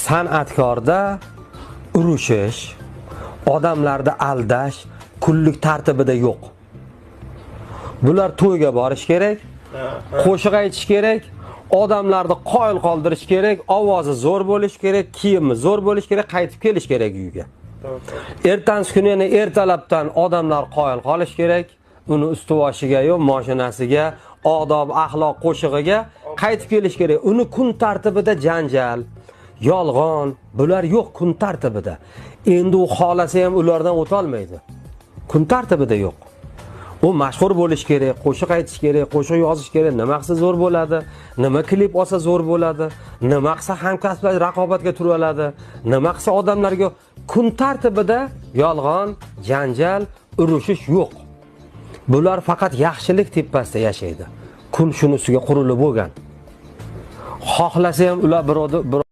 san'atkorda urushish, odamlarni aldash, kunlik tartibida yo'q. Bular to'yga borish kerak, qo'shiq aytish kerak, odamlarni qoyil qoldirish kerak, ovozi zo'r bo'lish kerak, kiyimi zo'r bo'lish kerak, qaytib kelish kerak uyga. Ertangi kuni yana ertalabdan odamlar qoyil qolish kerak, uni ustuvoshiga yo mashinasiga, odob, axloq qo'shig'iga qaytib kelish kerak. Uni kun tartibida janjal, yolg'on, bular yo'q kun tartibida. Endi u xolasa ham ulardan o'ta olmaydi. Kun tartibida yo'q. U mashhur bo'lish kerak, qo'shiq aytish kerak, qo'shiq yozish kerak, nima qilsa zo'r bo'ladi, nima klip olsa zo'r bo'ladi, nima qilsa hamkasblar raqobatga turib oladi, nima qilsa odamlarga kun tartibida yolg'on, janjal, urushish yo'q. Bular faqat yaxshilik tepasida yashaydi. Kun shunisiga qurilib bo'lgan. Xohlasa ham ular birovni